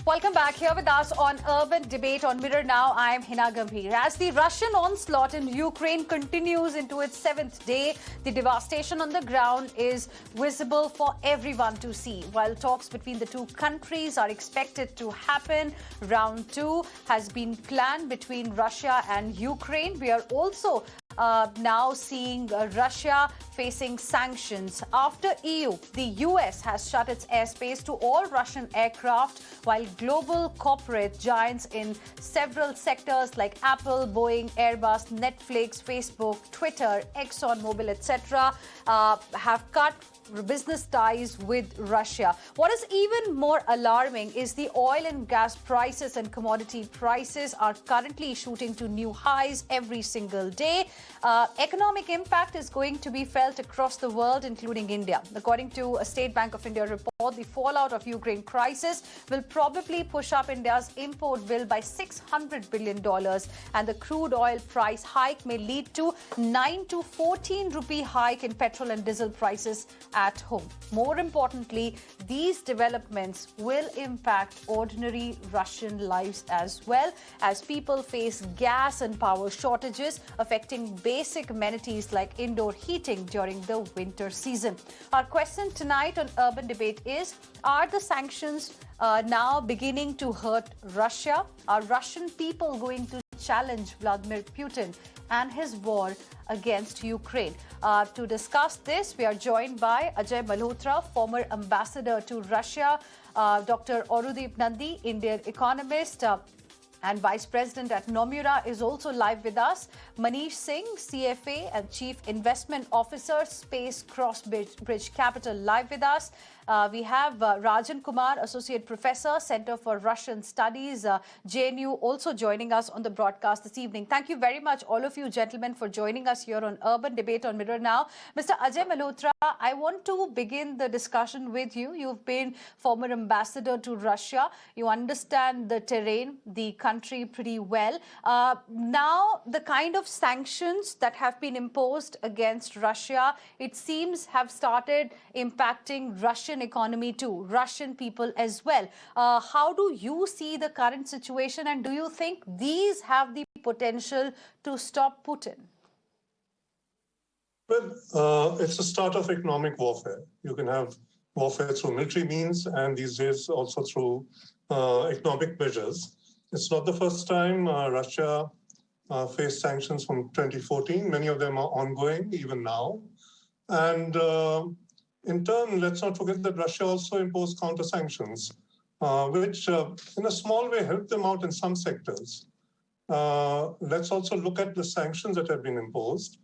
Welcome back. Here with us on Urban Debate on Mirror Now, I am Hina Gambhir. As the Russian onslaught in Ukraine continues into its seventh day, the devastation on the ground is visible for everyone to see. While talks between the two countries are expected to happen, round two has been planned between Russia and Ukraine. We are also now seeing Russia facing sanctions after EU. The US has shut its airspace to all Russian aircraft, while global corporate giants in several sectors like Apple, Boeing, Airbus, Netflix, Facebook, Twitter, ExxonMobil, etc. Have cut business ties with Russia. What is even more alarming is the oil and gas prices and commodity prices are currently shooting to new highs every single day. Economic impact is going to be felt across the world, including India. According to a State Bank of India report, the fallout of Ukraine crisis will probably push up India's import bill by $600 billion, and the crude oil price hike may lead to 9 to 14 rupee hike in petrol and diesel prices at home. More importantly, these developments will impact ordinary Russian lives as well, as people face gas and power shortages affecting basic amenities like indoor heating during the winter season. Our question tonight on Urban Debate is, are the sanctions now beginning to hurt Russia? Are Russian people going to challenge Vladimir Putin and his war against Ukraine? To discuss this, we are joined by Ajay Malhotra, former ambassador to Russia, Dr. Aurodeep Nandi, Indian economist, and Vice President at Nomura is also live with us. Manish Singh, CFA and Chief Investment Officer, Space Crossbridge Capital, live with us. We have Rajan Kumar, Associate Professor, Center for Russian Studies, JNU, also joining us on the broadcast this evening. Thank you very much, all of you gentlemen, for joining us here on Urban Debate on Mirror Now. Mr. Ajay Malhotra, I want to begin the discussion with you. You've been former ambassador to Russia. You understand the terrain, the country pretty well. Now, the kind of sanctions that have been imposed against Russia, it seems have started impacting Russian economy too, Russian people as well. How do you see the current situation, and do you think these have the potential to stop Putin? Well, it's a start of economic warfare. You can have warfare through military means and these days also through economic measures. It's not the first time Russia faced sanctions from 2014. Many of them are ongoing even now. And in turn, let's not forget that Russia also imposed counter-sanctions, which in a small way helped them out in some sectors. Let's also look at the sanctions that have been imposed.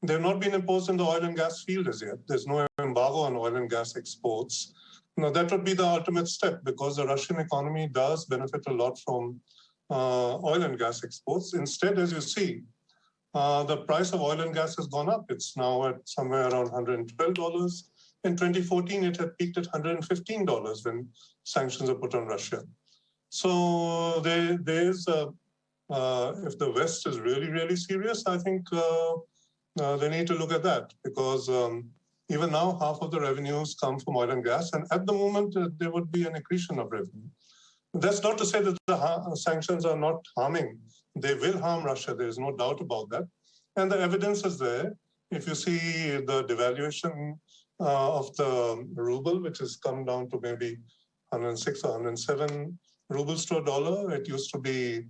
They've not been imposed in the oil and gas field as yet. There's no embargo on oil and gas exports. Now, that would be the ultimate step because the Russian economy does benefit a lot from oil and gas exports. Instead, as you see, the price of oil and gas has gone up. It's now at somewhere around $112. In 2014, it had peaked at $115 when sanctions were put on Russia. So there's, if the West is really, really serious, I think they need to look at that because even now, half of the revenues come from oil and gas. And at the moment, there would be an accretion of revenue. That's not to say that the sanctions are not harming. They will harm Russia. There's no doubt about that. And the evidence is there. If you see the devaluation of the ruble, which has come down to maybe 106 or 107 rubles to a dollar. It used to be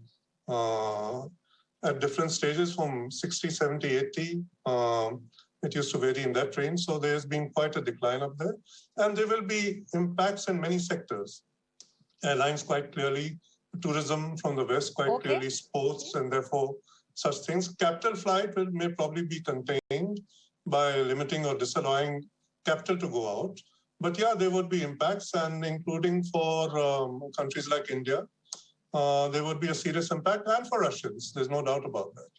at different stages from 60, 70, 80. It used to vary in that range. So there's been quite a decline up there. And there will be impacts in many sectors. Airlines quite clearly, tourism from the West quite clearly, sports, and therefore such things. Capital flight may probably be contained by limiting or disallowing capital to go out. But yeah, there would be impacts, and including for countries like India, there would be a serious impact, and for Russians, there's no doubt about that.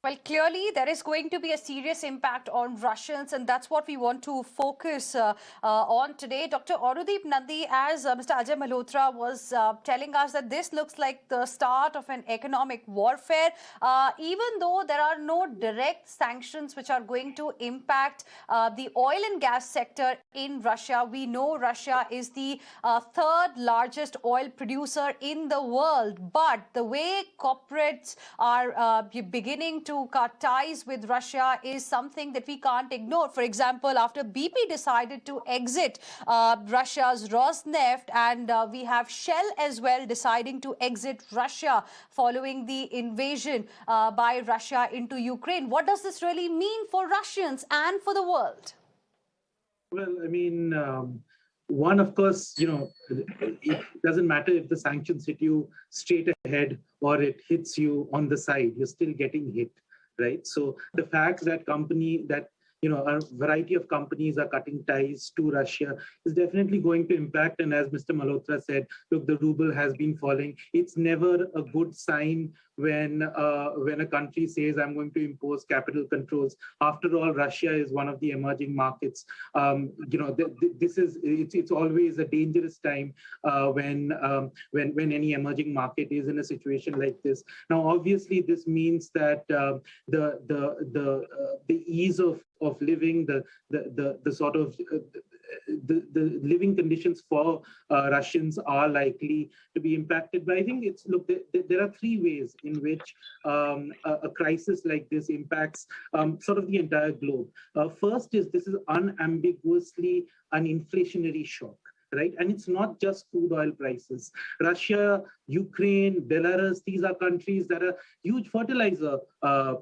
Well, clearly there is going to be a serious impact on Russians, and that's what we want to focus on today. Dr. Aurodeep Nandi, as Mr. Ajay Malhotra was telling us, that this looks like the start of an economic warfare, even though there are no direct sanctions which are going to impact the oil and gas sector in Russia. We know Russia is the third largest oil producer in the world, but the way corporates are beginning to cut ties with Russia is something that we can't ignore. For example, after BP decided to exit Russia's Rosneft, and we have Shell as well deciding to exit Russia following the invasion by Russia into Ukraine. What does this really mean for Russians and for the world? Well, I mean, one, of course, it doesn't matter if the sanctions hit you straight ahead or it hits you on the side, you're still getting hit, right? So the fact that a variety of companies are cutting ties to Russia is definitely going to impact. And as Mr. Malhotra said, look, the ruble has been falling. It's never a good sign when a country says, I'm going to impose capital controls. After all, Russia is one of the emerging markets. It's always a dangerous time when any emerging market is in a situation like this. Now, obviously, this means that the ease of living, the sort of the living conditions for Russians are likely to be impacted. But I think there are three ways in which a crisis like this impacts sort of the entire globe. First is this is unambiguously an inflationary shock. Right, and it's not just crude oil prices. Russia, Ukraine, Belarus, these are countries that are huge fertilizer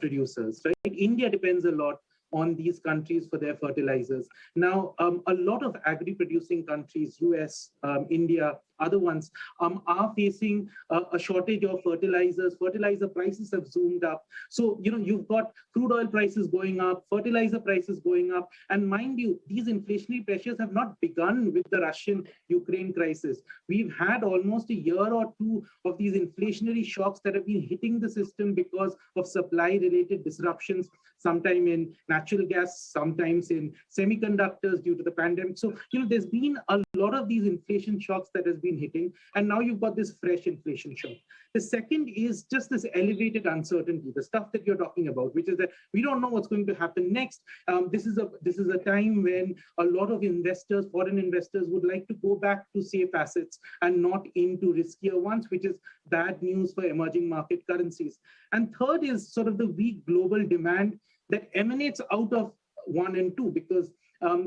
producers. Right, India depends a lot on these countries for their fertilizers. Now, a lot of agri-producing countries, US, India, other ones, are facing a shortage of fertilizers. Fertilizer prices have zoomed up. So, you've got crude oil prices going up, fertilizer prices going up. And mind you, these inflationary pressures have not begun with the Russian-Ukraine crisis. We've had almost a year or two of these inflationary shocks that have been hitting the system because of supply-related disruptions, sometime in natural gas, sometimes in semiconductors due to the pandemic. So, there's been a lot of these inflation shocks that has been hitting, and now you've got this fresh inflation shock. The second is just this elevated uncertainty, the stuff that you're talking about, which is that we don't know what's going to happen next. This is a time when a lot of investors, foreign investors, would like to go back to safe assets and not into riskier ones, which is bad news for emerging market currencies. And third is sort of the weak global demand that emanates out of 1 and 2, because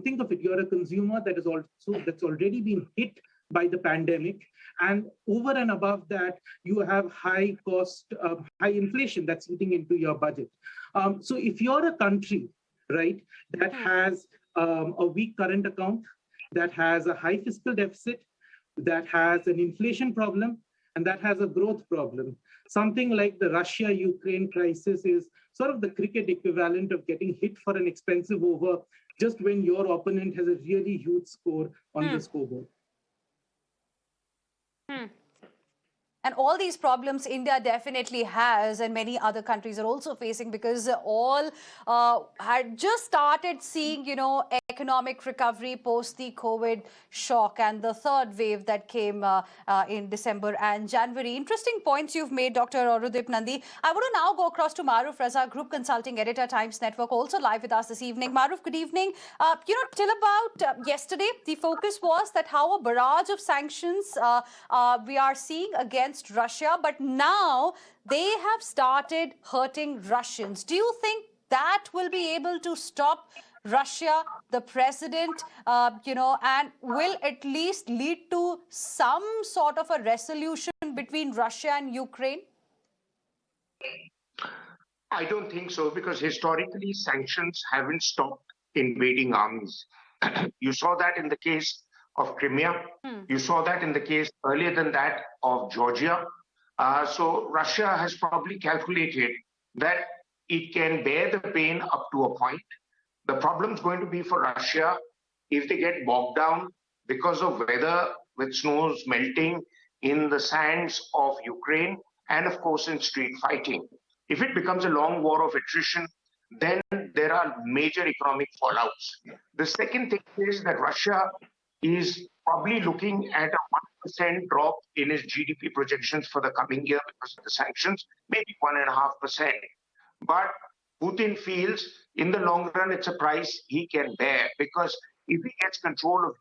think of it, you're a consumer that's already been hit by the pandemic, and over and above that, you have high inflation that's eating into your budget. So if you're a country, right, that has a weak current account, that has a high fiscal deficit, that has an inflation problem, and that has a growth problem, something like the Russia-Ukraine crisis is sort of the cricket equivalent of getting hit for an expensive over just when your opponent has a really huge score on the scoreboard. And all these problems India definitely has, and many other countries are also facing, because all had just started seeing, economic recovery post the COVID shock and the third wave that came in December and January. Interesting points you've made, Dr. Aurodeep Nandi. I want to now go across to Maruf Raza, Group Consulting Editor, Times Network, also live with us this evening. Maruf, good evening. Till about yesterday, the focus was that how a barrage of sanctions we are seeing against Russia, but now they have started hurting Russians. Do you think that will be able to stop Russia, the president, and will at least lead to some sort of a resolution between Russia and Ukraine? I don't think so, because historically sanctions haven't stopped invading armies. You saw that in the case of Crimea. You saw that in the case earlier than that of Georgia. So Russia has probably calculated that it can bear the pain up to a point. The problem is going to be for Russia if they get bogged down because of weather, with snows melting in the sands of Ukraine, and of course in street fighting. If it becomes a long war of attrition, then there are major economic fallouts. The second thing is that Russia is probably looking at a 1% drop in its GDP projections for the coming year because of the sanctions, maybe 1.5%. But Putin feels in the long run it's a price he can bear, because if he gets control of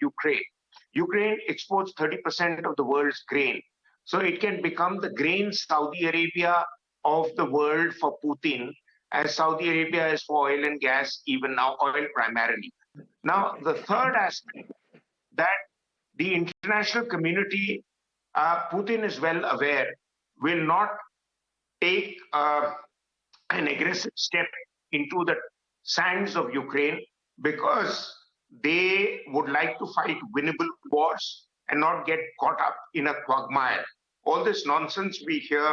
Ukraine exports 30% of the world's grain. So it can become the grain Saudi Arabia of the world for Putin, as Saudi Arabia is for oil and gas, even now oil primarily. Now, the third aspect that the international community, Putin is well aware, will not take an aggressive step into the sands of Ukraine, because they would like to fight winnable wars and not get caught up in a quagmire. All this nonsense we hear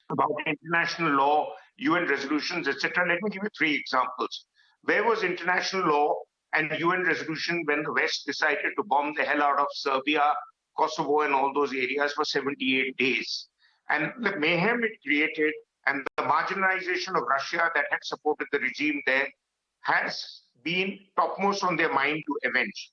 about international law, UN resolutions, etc. Let me give you 3 examples. Where was international law and UN resolution when the West decided to bomb the hell out of Serbia, Kosovo, and all those areas for 78 days? And the mayhem it created and the marginalization of Russia that had supported the regime there has been topmost on their mind to avenge.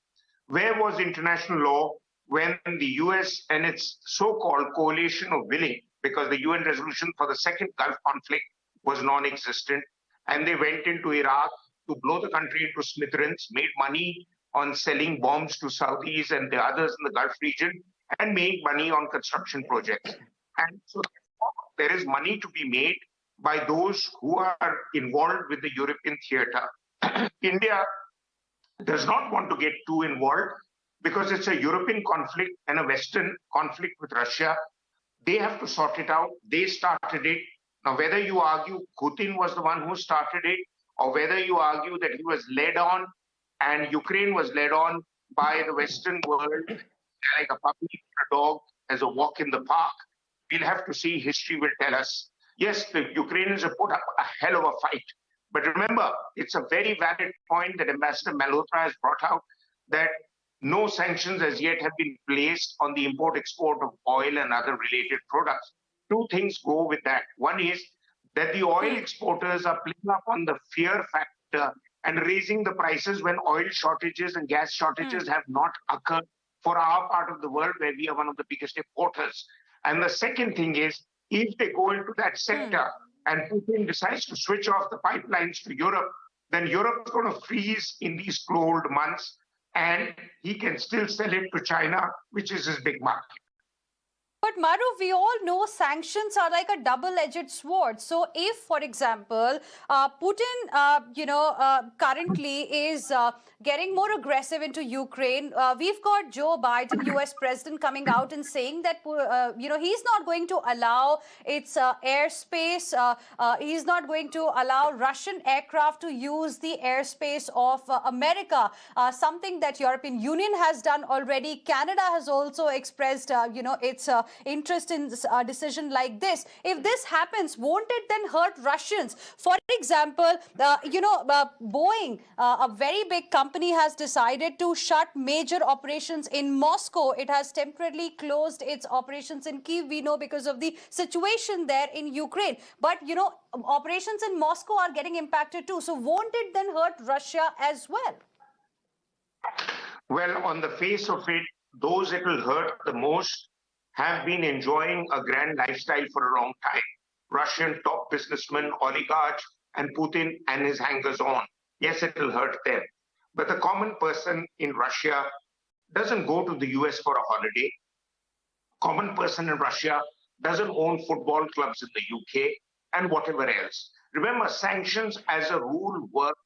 Where was international law when the US and its so-called coalition of willing, because the UN resolution for the second Gulf conflict was non-existent, and they went into Iraq to blow the country into smithereens, made money on selling bombs to Saudis and the others in the Gulf region, and made money on construction projects. And so there is money to be made by those who are involved with the European theater. India does not want to get too involved because it's a European conflict and a Western conflict with Russia. They have to sort it out. They started it. Now, whether you argue Putin was the one who started it, or whether you argue that he was led on and Ukraine was led on by the Western world, like a puppy or a dog as a walk in the park, we'll have to see. History will tell us. Yes, the Ukrainians have put up a hell of a fight. But remember, it's a very valid point that Ambassador Malhotra has brought out, that no sanctions as yet have been placed on the import-export of oil and other related products. 2 things go with that. One is that the oil exporters are playing up on the fear factor and raising the prices when oil shortages and gas shortages have not occurred for our part of the world, where we are one of the biggest importers. And the second thing is, if they go into that sector and Putin decides to switch off the pipelines to Europe, then Europe is going to freeze in these cold months, and he can still sell it to China, which is his big market. But Maru, we all know sanctions are like a double-edged sword. So if, for example, Putin, currently is getting more aggressive into Ukraine, we've got Joe Biden, US president, coming out and saying that, he's not going to allow its airspace. He's not going to allow Russian aircraft to use the airspace of America, something that European Union has done already. Canada has also expressed, its interest in a decision like this. If this happens, won't it then hurt Russians? For example, Boeing, a very big company, has decided to shut major operations in Moscow. It has temporarily closed its operations in Kyiv, we know, because of the situation there in Ukraine. But, operations in Moscow are getting impacted too. So won't it then hurt Russia as well? Well, on the face of it, those it will hurt the most have been enjoying a grand lifestyle for a long time. Russian top businessmen, oligarchs, and Putin and his hangers-on. Yes, it will hurt them. But the common person in Russia doesn't go to the US for a holiday. Common person in Russia doesn't own football clubs in the UK and whatever else. Remember, sanctions as a rule work,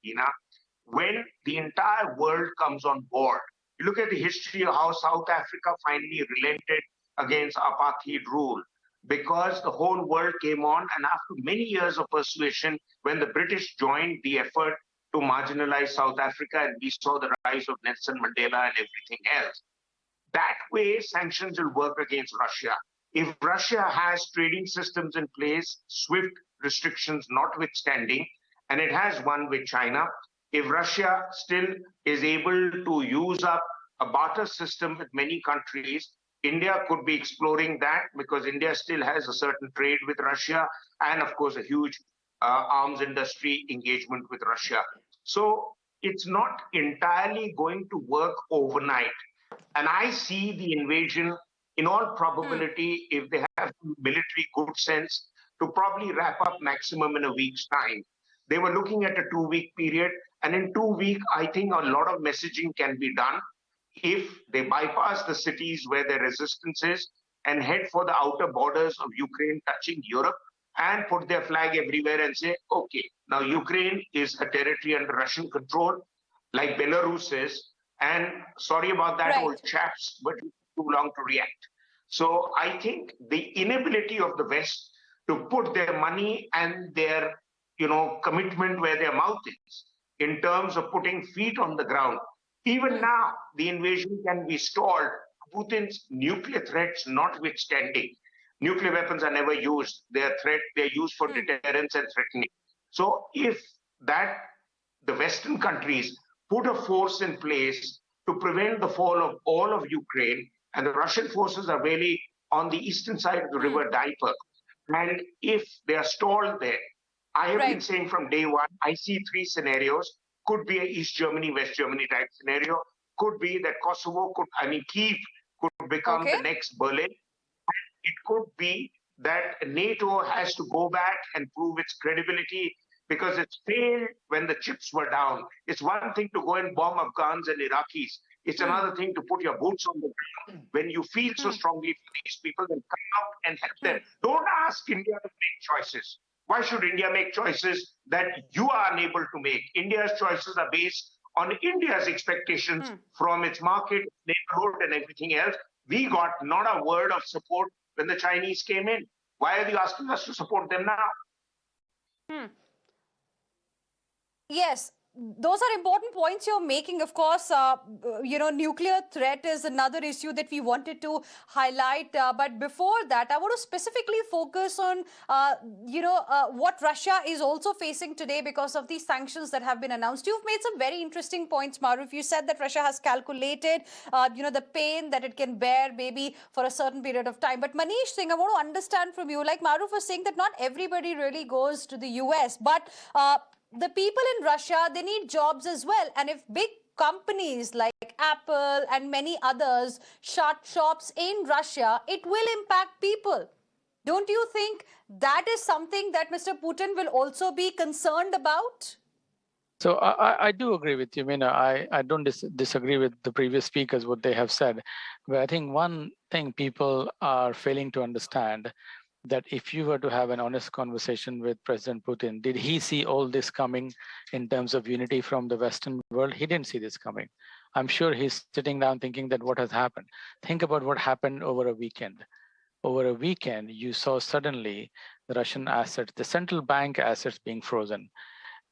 when the entire world comes on board. You look at the history of how South Africa finally relented against apartheid rule, because the whole world came on, and after many years of persuasion, when the British joined the effort to marginalize South Africa, and we saw the rise of Nelson Mandela and everything else. That way, sanctions will work against Russia. If Russia has trading systems in place, SWIFT restrictions notwithstanding, and it has one with China, if Russia still is able to use up a barter system with many countries, India could be exploring that because India still has a certain trade with Russia and, of course, a huge arms industry engagement with Russia. So it's not entirely going to work overnight. And I see the invasion, in all probability, if they have military good sense, to probably wrap up maximum in a week's time. They were looking at a 2-week period. And in 2 weeks, I think a lot of messaging can be done if they bypass the cities where their resistance is and head for the outer borders of Ukraine touching Europe and put their flag everywhere and say, okay, now Ukraine is a territory under Russian control, like Belarus is, and sorry about that, old chaps, but it's too long to react. So I think the inability of the West to put their money and their commitment where their mouth is in terms of putting feet on the ground. Even now, the invasion can be stalled, Putin's nuclear threats notwithstanding. Nuclear weapons are never used. They're used for deterrence and threatening. So if the Western countries put a force in place to prevent the fall of all of Ukraine, and the Russian forces are really on the eastern side of the river Dnieper, and if they are stalled there, I have been saying from day one, I see 3 scenarios. Could be a East Germany, West Germany type scenario. Could be that Kyiv could become the next Berlin. It could be that NATO has to go back and prove its credibility because it's failed when the chips were down. It's one thing to go and bomb Afghans and Iraqis. It's another thing to put your boots on the ground. When you feel so strongly for these people, then come out and help them. Don't ask India to make choices. Why should India make choices that you are unable to make? India's choices are based on India's expectations from its market, neighborhood, and everything else. We got not a word of support when the Chinese came in. Why are you asking us to support them now? Yes, those are important points you're making. Of course, nuclear threat is another issue that we wanted to highlight. But before that, I want to specifically focus on, what Russia is also facing today because of these sanctions that have been announced. You've made some very interesting points, Maruf. You said that Russia has calculated, the pain that it can bear maybe for a certain period of time. But Manish Singh, I want to understand from you, like Maruf was saying that not everybody really goes to the US, but the people in Russia, they need jobs as well. And if big companies like Apple and many others shut shops in Russia, it will impact people. Don't you think that is something that Mr. Putin will also be concerned about? So I do agree with you. I don't disagree with the previous speakers, what they have said. But I think one thing people are failing to understand, that if you were to have an honest conversation with President Putin, did he see all this coming in terms of unity from the Western world? He didn't see this coming. I'm sure he's sitting down thinking that what has happened. Think about what happened over a weekend. Over a weekend, you saw suddenly the Russian assets, the central bank assets being frozen.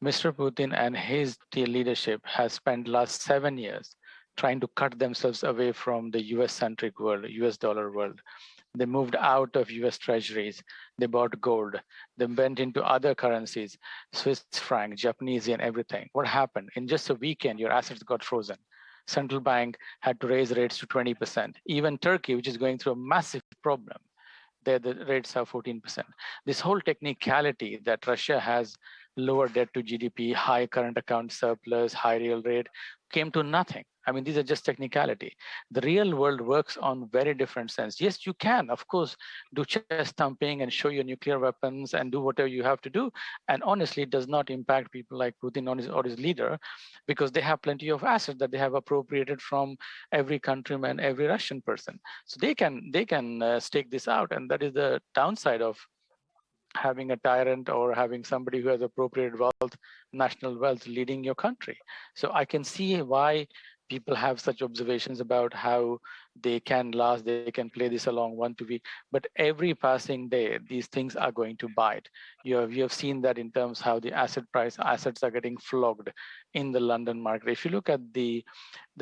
Mr. Putin and his leadership has spent last 7 years trying to cut themselves away from the US-centric world, US dollar world. They moved out of US treasuries. They bought gold. They went into other currencies, Swiss franc, Japanese yen, everything. What happened? In just a weekend, your assets got frozen. Central bank had to raise rates to 20%. Even Turkey, which is going through a massive problem, there the rates are 14%. This whole technicality that Russia has lower debt to GDP, high current account surplus, high real rate, came to nothing. These are just technicality. The real world works on very different sense. Yes, you can, of course, do chest thumping and show your nuclear weapons and do whatever you have to do. And honestly, it does not impact people like Putin or his leader, because they have plenty of assets that they have appropriated from every countryman, every Russian person. So they can stake this out. And that is the downside of having a tyrant or having somebody who has appropriated wealth, national wealth, leading your country. So I can see why people have such observations about how they can last, they can play this along 1 2 weeks, but every passing day, these things are going to bite. You have seen that in terms how the assets are getting flogged in the London market. If you look at the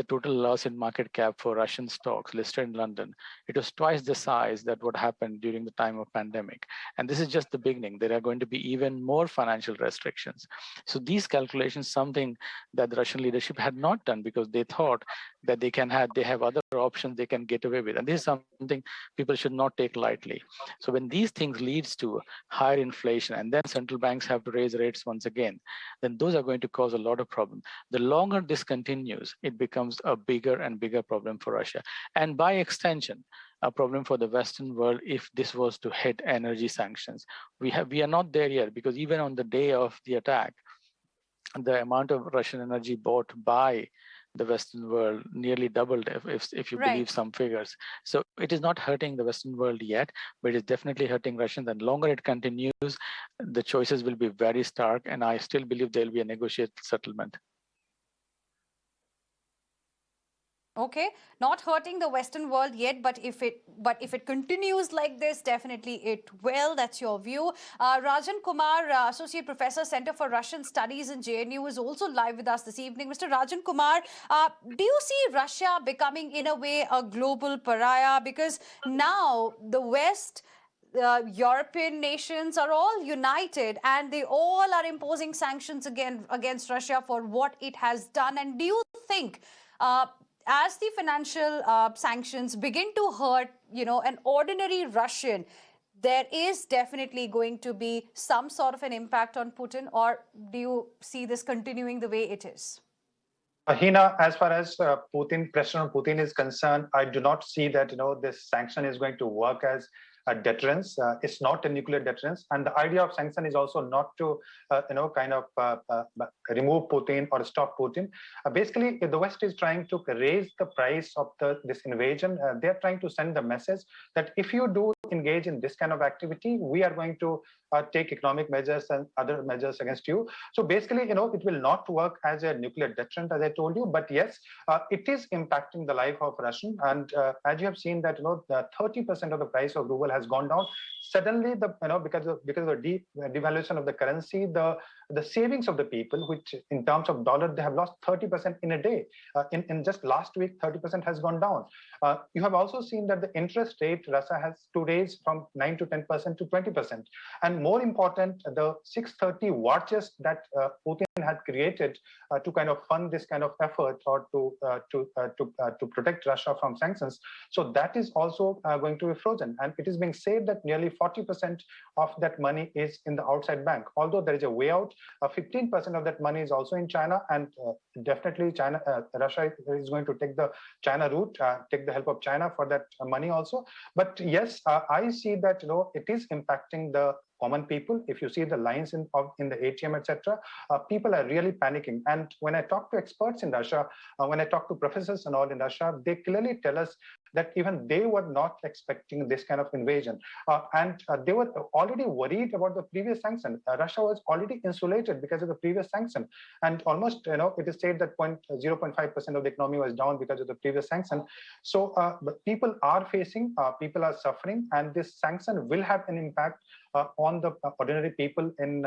total loss in market cap for Russian stocks listed in London, it was twice the size that what happened during the time of pandemic. And this is just the beginning. There are going to be even more financial restrictions. So these calculations, something that the Russian leadership had not done, because they thought that they have other options. they can get away with. And this is something people should not take lightly. So when these things leads to higher inflation and then central banks have to raise rates once again, then those are going to cause a lot of problems. The longer this continues, it becomes a bigger and bigger problem for Russia. And by extension, a problem for the Western world if this was to hit energy sanctions. We are not there yet, because even on the day of the attack, the amount of Russian energy bought by the Western world nearly doubled, if you believe some figures. So it is not hurting the Western world yet, but it is definitely hurting Russians. And the longer it continues, the choices will be very stark. And I still believe there will be a negotiated settlement. Okay, not hurting the Western world yet, but if it continues like this, definitely it will. That's your view. Rajan Kumar, Associate Professor, Center for Russian Studies in JNU, is also live with us this evening. Mr. Rajan Kumar, do you see Russia becoming, in a way, a global pariah? Because now the West, European nations are all united and they all are imposing sanctions against Russia for what it has done. And do you think, as the financial sanctions begin to hurt, an ordinary Russian, there is definitely going to be some sort of an impact on Putin? Or do you see this continuing the way it is? Hina, as far as pressure on Putin is concerned, I do not see that this sanction is going to work as a deterrence. It's not a nuclear deterrence, and the idea of sanction is also not to remove Putin or stop Putin. Basically, the West is trying to raise the price of this invasion. They're trying to send the message that if you do engage in this kind of activity, we are going to take economic measures and other measures against you. So basically, it will not work as a nuclear deterrent, as I told you. But yes, it is impacting the life of Russian. And as you have seen that, 30% of the price of ruble has gone down. Suddenly, because of the devaluation of the currency, the savings of the people, which in terms of dollar, they have lost 30% in a day. In just last week, 30% has gone down. You have also seen that the interest rate Russia has to raise from 9 to 10% to 20%. And more important, the 630 war chest that Putin had created to kind of fund this kind of effort or to protect Russia from sanctions. So that is also going to be frozen. And it is being said that nearly 40% of that money is in the outside bank. Although there is a way out, 15% of that money is also in China, and definitely Russia is going to take the China route, take the help of China for that money also. But yes, I see that it is impacting the common people. If you see the lines in the ATM, etc., people are really panicking. And when I talk to experts in Russia, when I talk to professors and all in Russia, they clearly tell us that even they were not expecting this kind of invasion. And they were already worried about the previous sanction. Russia was already insulated because of the previous sanction. And almost, it is said that 0.5% of the economy was down because of the previous sanction. So people are facing, people are suffering, and this sanction will have an impact on the ordinary people in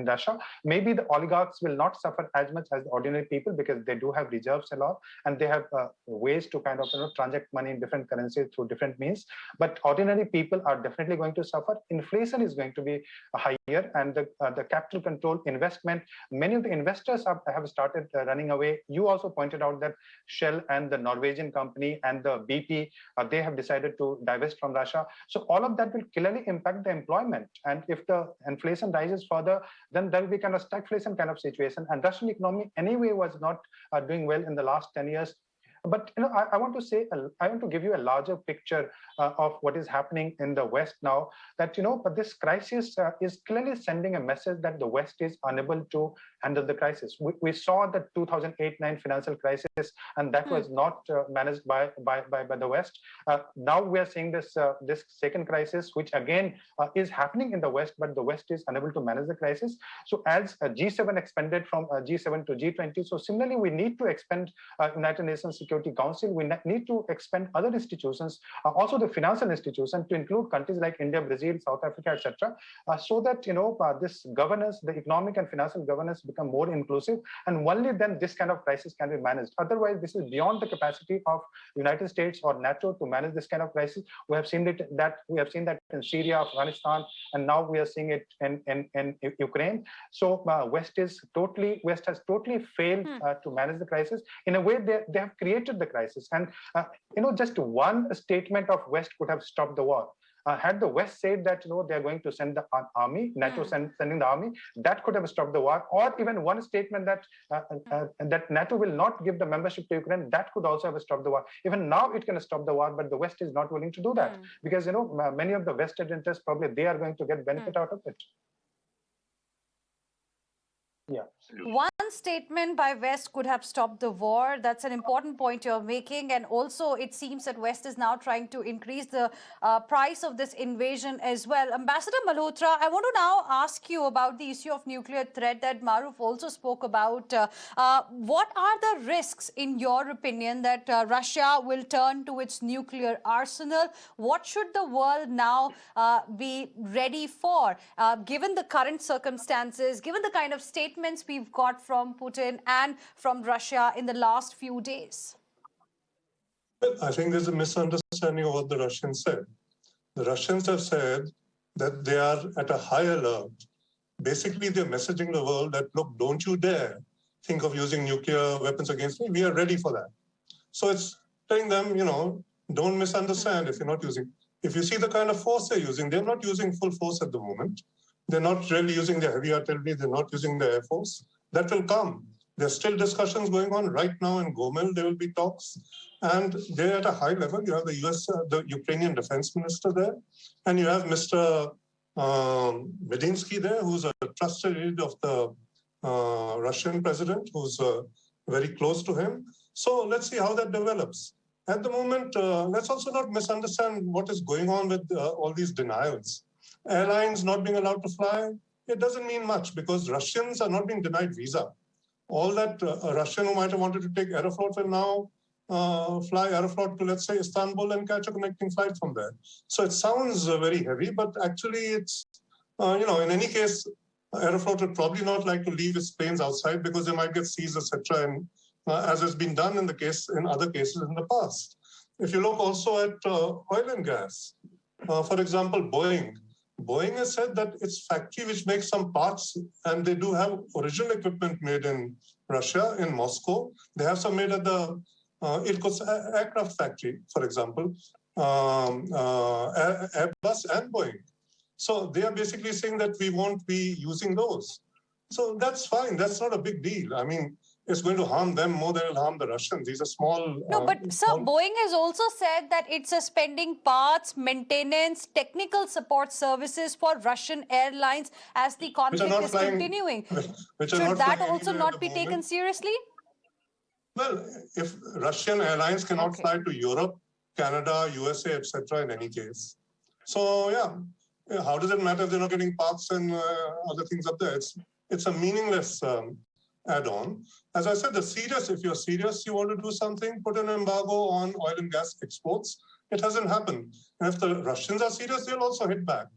Russia. Maybe the oligarchs will not suffer as much as the ordinary people because they do have reserves a lot, and they have ways to kind of transact money in different currencies through different means. But ordinary people are definitely going to suffer. Inflation is going to be higher, and the capital control investment, many of the investors have started running away. You also pointed out that Shell and the Norwegian company and the BP, they have decided to divest from Russia. So all of that will clearly impact the employment. And if the inflation rises further, then there will be kind of stagflation kind of situation. And Russian economy anyway was not doing well in the last 10 years. But I want to give you a larger picture of what is happening in the West now. That but this crisis is clearly sending a message that the West is unable to handle the crisis. We saw the 2008-9 financial crisis, and that was not managed by the West. Now we are seeing this second crisis, which again is happening in the West, but the West is unable to manage the crisis. So as G7 expanded from G7 to G20, so similarly we need to expand United Nations Security Council. We need to expand other institutions, also the financial institutions, to include countries like India, Brazil, South Africa, etc., so that this governance, the economic and financial governance, become more inclusive, and only then this kind of crisis can be managed. Otherwise, this is beyond the capacity of United States or NATO to manage this kind of crisis. We have seen that in Syria, Afghanistan, and now we are seeing it in Ukraine. So West has totally failed to manage the crisis. In a way, they have created created the crisis. And just one statement of West could have stopped the war. Had the West said that they're going to send the army, NATO sending the army, that could have stopped the war. Or even one statement that that NATO will not give the membership to Ukraine, that could also have stopped the war. Even now it can stop the war, but the West is not willing to do that because many of the vested interests probably they are going to get benefit out of it. Yeah. One statement by West could have stopped the war. That's an important point you're making. And also, it seems that West is now trying to increase the price of this invasion as well. Ambassador Malhotra, I want to now ask you about the issue of nuclear threat that Maruf also spoke about. What are the risks, in your opinion, that Russia will turn to its nuclear arsenal? What should the world now be ready for, given the current circumstances, given the kind of statements we've got from Putin and from Russia in the last few days? Well, I think there's a misunderstanding of what the Russians said. The Russians have said that they are at a high alert. Basically, they're messaging the world that, look, don't you dare think of using nuclear weapons against me. We are ready for that. So it's telling them, don't misunderstand if you're not using. If you see the kind of force they're using, they're not using full force at the moment. They're not really using their heavy artillery. They're not using the Air Force. That will come. There's still discussions going on right now in Gomel. There will be talks. And they're at a high level. You have the Ukrainian defense minister there. And you have Mr. Medinsky there, who's a trusted aide of the Russian president, who's very close to him. So let's see how that develops. At the moment, let's also not misunderstand what is going on with all these denials. Airlines not being allowed to fly, it doesn't mean much because Russians are not being denied visa. All that a Russian who might have wanted to take Aeroflot will now fly Aeroflot to, let's say, Istanbul and catch a connecting flight from there. So it sounds very heavy, but actually it's, in any case, Aeroflot would probably not like to leave its planes outside because they might get seized, etc., and as has been done in other cases in the past. If you look also at oil and gas, for example, Boeing has said that its factory, which makes some parts, and they do have original equipment made in Russia, in Moscow. They have some made at the Irkutsk aircraft factory, for example, Airbus and Boeing. So they are basically saying that we won't be using those. So that's fine. That's not a big deal. I mean, it's going to harm them more than it'll harm the Russians. These are small... No, but sir, Boeing has also said that it's suspending parts, maintenance, technical support services for Russian airlines as the conflict is continuing. Should that also not be taken seriously? Well, if Russian airlines cannot fly to Europe, Canada, USA, etc. in any case. So, yeah, how does it matter if they're not getting parts and other things up there? It's a meaningless add-on. As I said, if you're serious, you want to do something, put an embargo on oil and gas exports. It hasn't happened. And if the Russians are serious, they'll also hit back.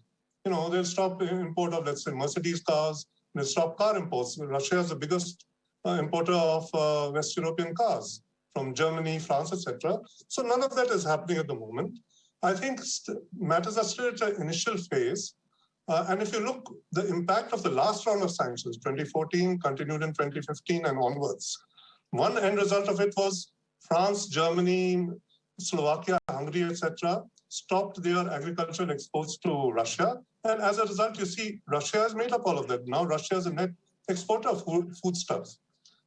They'll stop import of, let's say, Mercedes cars. They'll stop car imports. Russia is the biggest importer of West European cars from Germany, France, etc. So none of that is happening at the moment. I think matters are still at an initial phase. And if you look, the impact of the last round of sanctions, 2014, continued in 2015 and onwards, one end result of it was France, Germany, Slovakia, Hungary, etc., stopped their agricultural exports to Russia. And as a result, you see, Russia has made up all of that. Now Russia is a net exporter of foodstuffs.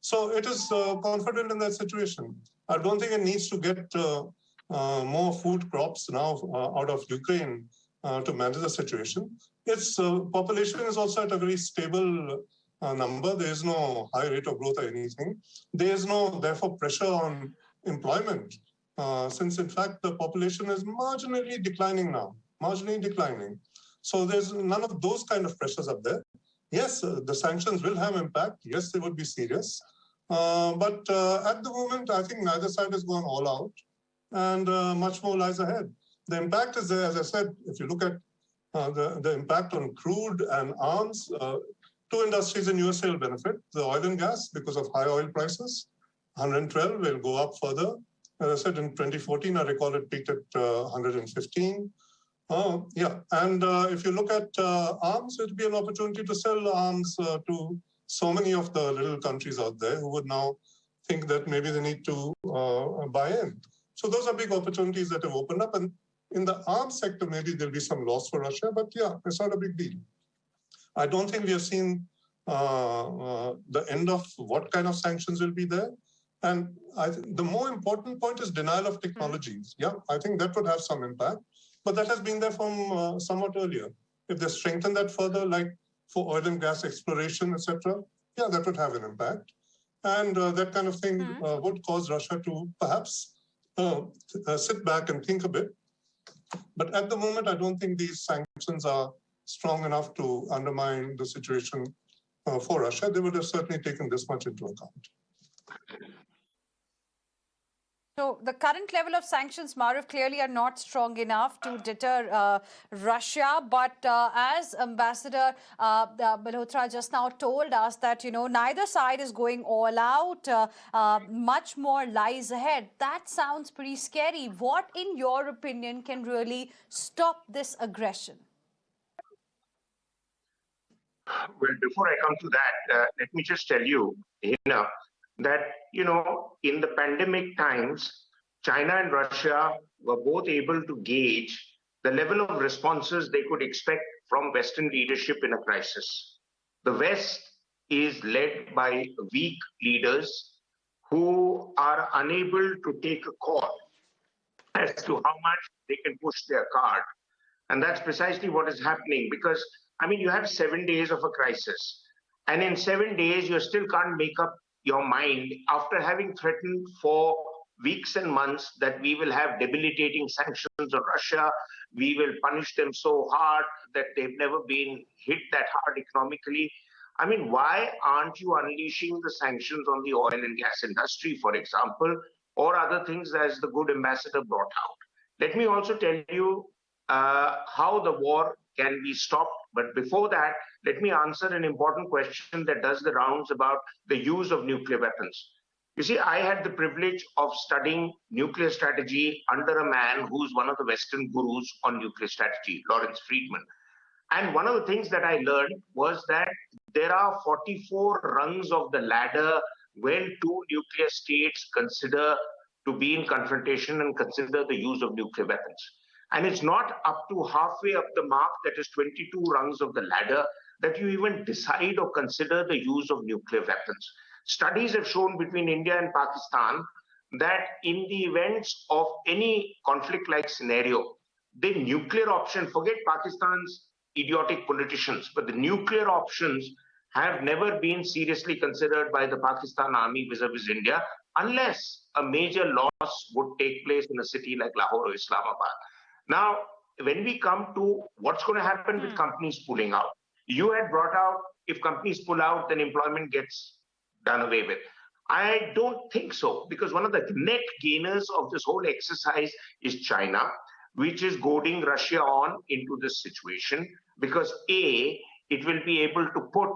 So it is confident in that situation. I don't think it needs to get more food crops now out of Ukraine to manage the situation. Its population is also at a very stable number. There is no high rate of growth or anything. There is no, therefore, pressure on employment, since, in fact, the population is marginally declining now, So there's none of those kind of pressures up there. Yes, the sanctions will have impact. Yes, they would be serious. But at the moment, I think neither side has gone all out, and much more lies ahead. The impact is there, as I said, if you look at the impact on crude and arms, two industries in USA will benefit. The oil and gas, because of high oil prices, 112 will go up further. As I said, in 2014, I recall it peaked at 115. And if you look at arms, it will be an opportunity to sell arms to so many of the little countries out there who would now think that maybe they need to buy in. So those are big opportunities that have opened up. And in the arms sector, maybe there'll be some loss for Russia, but yeah, it's not a big deal. I don't think we have seen the end of what kind of sanctions will be there. And the more important point is denial of technologies. Yeah, I think that would have some impact, but that has been there from somewhat earlier. If they strengthen that further, like for oil and gas exploration, etc., yeah, that would have an impact. And that kind of thing would cause Russia to perhaps sit back and think a bit. But at the moment, I don't think these sanctions are strong enough to undermine the situation for Russia. They would have certainly taken this much into account. So the current level of sanctions, Maruf, clearly are not strong enough to deter Russia. But as Ambassador Malhotra just now told us that, neither side is going all out. Much more lies ahead. That sounds pretty scary. What, in your opinion, can really stop this aggression? Well, before I come to that, let me just tell you, Hina, that, in the pandemic times, China and Russia were both able to gauge the level of responses they could expect from Western leadership in a crisis. The West is led by weak leaders who are unable to take a call as to how much they can push their card. And that's precisely what is happening, because, you have 7 days of a crisis. And in 7 days, you still can't make up your mind after having threatened for weeks and months that we will have debilitating sanctions on Russia. We will punish them so hard that they've never been hit that hard economically. Why aren't you unleashing the sanctions on the oil and gas industry, for example, or other things as the good ambassador brought out? Let me also tell you how the war can be stopped. But before that, let me answer an important question that does the rounds about the use of nuclear weapons. You see, I had the privilege of studying nuclear strategy under a man who's one of the Western gurus on nuclear strategy, Lawrence Friedman. And one of the things that I learned was that there are 44 rungs of the ladder when two nuclear states consider to be in confrontation and consider the use of nuclear weapons. And it's not up to halfway up the mark, that is 22 rungs of the ladder, that you even decide or consider the use of nuclear weapons. Studies have shown between India and Pakistan that in the events of any conflict-like scenario, the nuclear option, forget Pakistan's idiotic politicians, but the nuclear options have never been seriously considered by the Pakistan army vis-a-vis India, unless a major loss would take place in a city like Lahore or Islamabad. Now, when we come to what's going to happen with companies pulling out, you had brought out, if companies pull out, then employment gets done away with. I don't think so, because one of the net gainers of this whole exercise is China, which is goading Russia on into this situation, because A, it will be able to put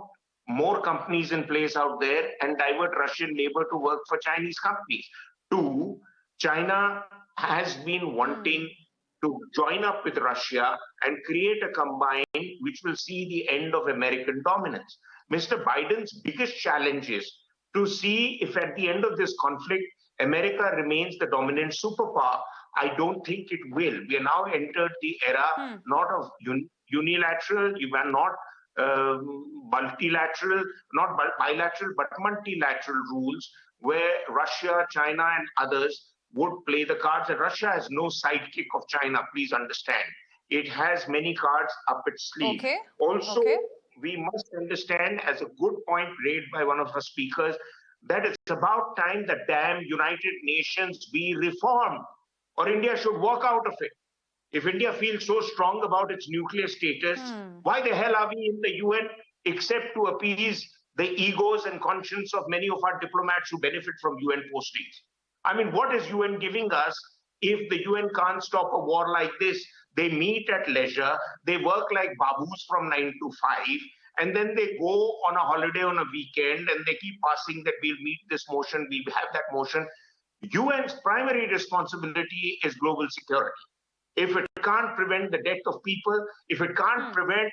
more companies in place out there and divert Russian labor to work for Chinese companies. 2, China has been wanting to join up with Russia and create a combine which will see the end of American dominance. Mr. Biden's biggest challenge is to see if at the end of this conflict, America remains the dominant superpower. I don't think it will. We are now entered the era not of unilateral, you are not multilateral, not bilateral, but multilateral rules where Russia, China, and others would play the cards. And Russia has no sidekick of China, please understand. It has many cards up its sleeve. Okay. Also, we must understand, as a good point raised by one of the speakers, that it's about time the damn United Nations be reformed, or India should walk out of it. If India feels so strong about its nuclear status, why the hell are we in the UN except to appease the egos and conscience of many of our diplomats who benefit from UN postings? What is UN giving us if the UN can't stop a war like this? They meet at leisure, they work like babus from 9 to 5, and then they go on a holiday on a weekend and they keep passing that we'll meet this motion, we'll have that motion. UN's primary responsibility is global security. If it can't prevent the death of people, if it can't prevent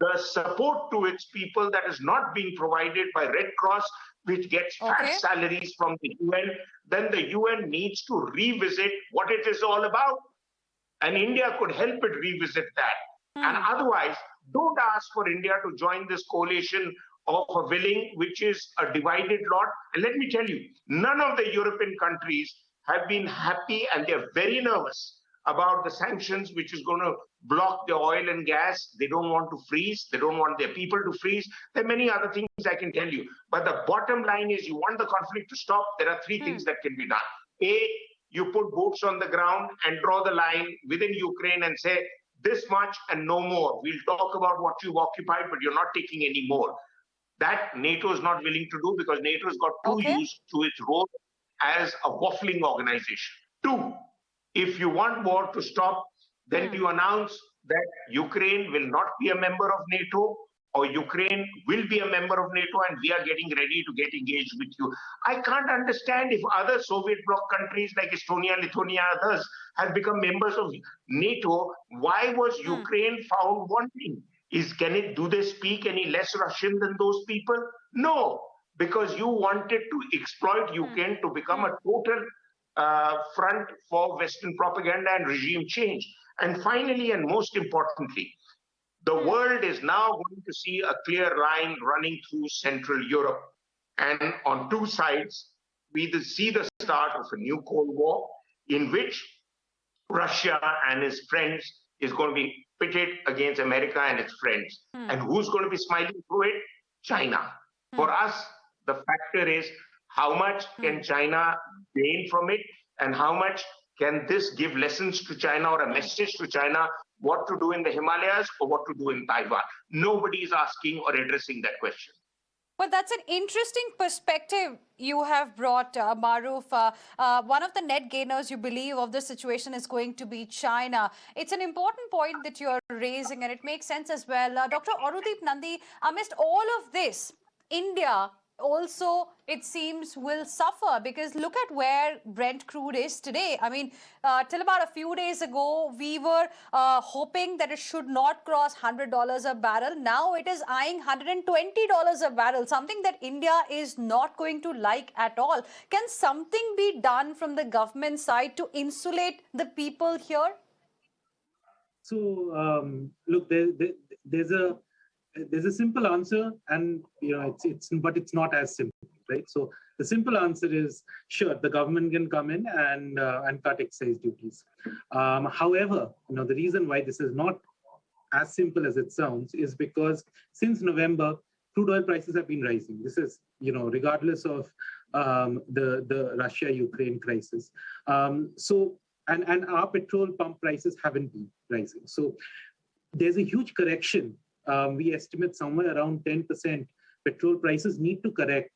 the support to its people that is not being provided by Red Cross, which gets fat salaries from the UN, then the UN needs to revisit what it is all about. And India could help it revisit that. And otherwise, don't ask for India to join this coalition of a willing, which is a divided lot. And let me tell you, none of the European countries have been happy, and they're very nervous about the sanctions, which is going to block the oil and gas. They don't want to freeze. They don't want their people to freeze. There are many other things I can tell you. But the bottom line is, you want the conflict to stop, there are three things that can be done. A, you put boots on the ground and draw the line within Ukraine and say, this much and no more. We'll talk about what you've occupied, but you're not taking any more. That NATO is not willing to do, because NATO has got too used to its role as a waffling organization. Two, if you want war to stop, then you announce that Ukraine will not be a member of NATO, or Ukraine will be a member of NATO, and we are getting ready to get engaged with you. I can't understand if other Soviet bloc countries like Estonia, Lithuania, others have become members of NATO. Why was Ukraine found wanting? Do they speak any less Russian than those people? No, because you wanted to exploit Ukraine to become a total front for Western propaganda and regime change. And finally, and most importantly, the world is now going to see a clear line running through Central Europe. And on two sides, we see the start of a new Cold War, in which Russia and its friends is going to be pitted against America and its friends. And who's going to be smiling through it? China. For us, the factor is, how much can China gain from it, and how much can this give lessons to China or a message to China what to do in the Himalayas or what to do in Taiwan? Nobody is asking or addressing that question. Well, that's an interesting perspective you have brought, Maruf. One of the net gainers, you believe, of this situation is going to be China. It's an important point that you're raising, and it makes sense as well. Dr. Aurodeep Nandi, amidst all of this, India also, it seems, will suffer, because look at where Brent crude is today. I mean, till about a few days ago, we were hoping that it should not cross $100 a barrel. Now it is eyeing $120 a barrel, something that India is not going to like at all. Can something be done from the government side to insulate the people here? So, look, there's a simple answer, and but it's not as simple, right? So the simple answer is, sure, the government can come in and cut excise duties. However, the reason why this is not as simple as it sounds is because since November, crude oil prices have been rising. This is, regardless of the Russia-Ukraine crisis. And our petrol pump prices haven't been rising. So there's a huge correction. We estimate somewhere around 10% petrol prices need to correct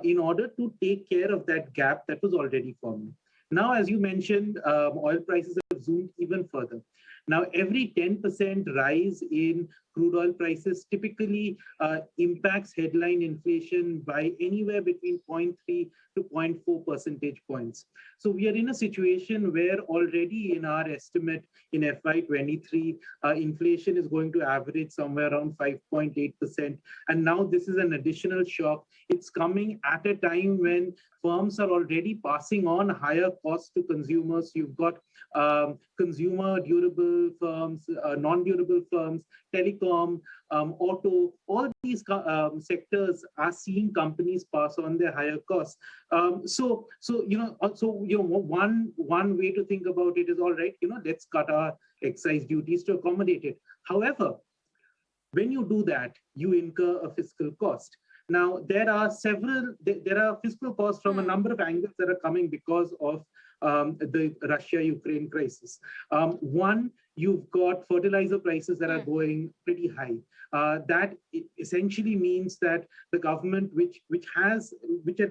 in order to take care of that gap that was already forming. Now, as you mentioned, oil prices have zoomed even further. Now, every 10% rise in crude oil prices typically impacts headline inflation by anywhere between 0.3 to 0.4 percentage points. So we are in a situation where already in our estimate in FY23, inflation is going to average somewhere around 5.8%. And now this is an additional shock. It's coming at a time when firms are already passing on higher costs to consumers. You've got consumer durable firms, non-durable firms, telecom, auto, all these sectors are seeing companies pass on their higher costs. One way to think about it is, all right, let's cut our excise duties to accommodate it. However, when you do that, you incur a fiscal cost. Now, there are fiscal costs from a number of angles that are coming because of the Russia-Ukraine crisis. One, you've got fertilizer prices that are going pretty high. That essentially means that the government, which had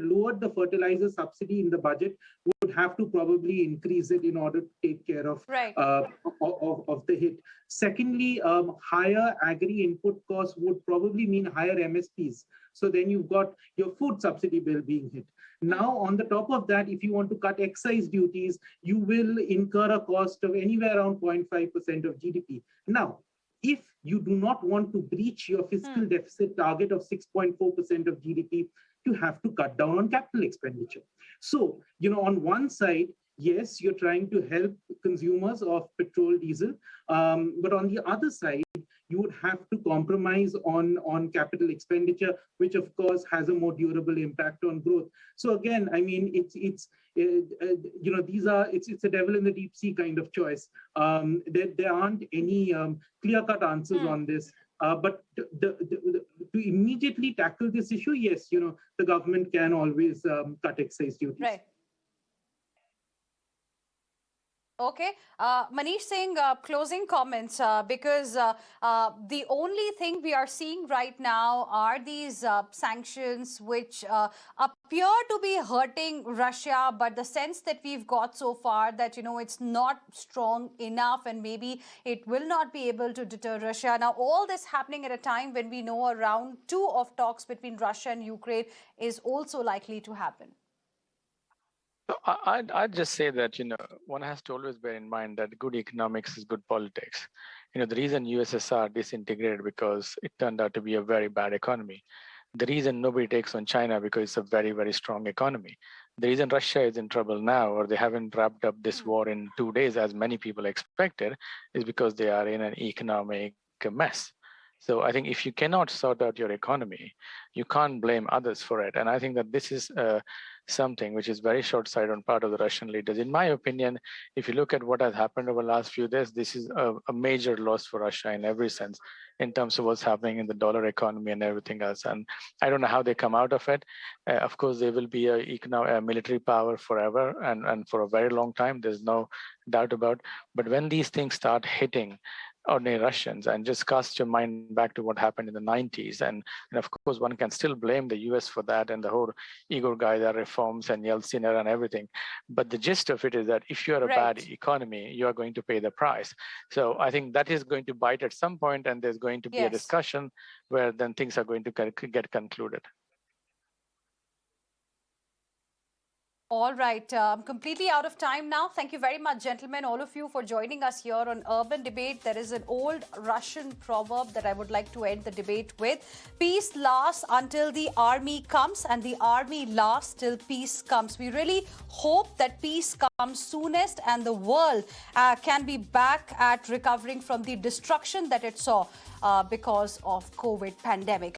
lowered the fertilizer subsidy in the budget, would have to probably increase it in order to take care of the hit. Secondly, higher agri input costs would probably mean higher MSPs. So then you've got your food subsidy bill being hit. Now, on the top of that, if you want to cut excise duties, you will incur a cost of anywhere around 0.5% of GDP. Now, if you do not want to breach your fiscal deficit target of 6.4% of GDP, to have to cut down on capital expenditure. So, on one side, yes, you're trying to help consumers of petrol, diesel, but on the other side, you would have to compromise on capital expenditure, which of course has a more durable impact on growth. So again, I mean, it's a devil in the deep sea kind of choice. There aren't any clear-cut answers on this. But to immediately tackle this issue, yes, the government can always cut excise duties. Right. Okay, Manish Singh, closing comments, because the only thing we are seeing right now are these sanctions which appear to be hurting Russia, but the sense that we've got so far that, it's not strong enough and maybe it will not be able to deter Russia. Now, all this happening at a time when we know a round 2 of talks between Russia and Ukraine is also likely to happen. So I'd just say that, one has to always bear in mind that good economics is good politics. The reason USSR disintegrated because it turned out to be a very bad economy. The reason nobody takes on China because it's a very, very strong economy. The reason Russia is in trouble now, or they haven't wrapped up this war in 2 days, as many people expected, is because they are in an economic mess. So I think if you cannot sort out your economy, you can't blame others for it. And I think that this is something which is very short-sighted on part of the Russian leaders. In my opinion, if you look at what has happened over the last few days, this is a major loss for Russia in every sense, in terms of what's happening in the dollar economy and everything else. And I don't know how they come out of it. Of course, they will be a military power forever and for a very long time. There's no doubt about. But when these things start hitting ordinary Russians, and just cast your mind back to what happened in the 90s. And of course, one can still blame the US for that and the whole Igor Gaida reforms and Yeltsin era and everything. But the gist of it is that if you're a bad economy, you are going to pay the price. So I think that is going to bite at some point, and there's going to be a discussion where then things are going to get concluded. All right, I'm completely out of time now. Thank you very much, gentlemen, all of you, for joining us here on Urban Debate. There is an old Russian proverb that I would like to end the debate with. Peace lasts until the army comes, and the army lasts till peace comes. We really hope that peace comes soonest and the world can be back at recovering from the destruction that it saw because of COVID pandemic.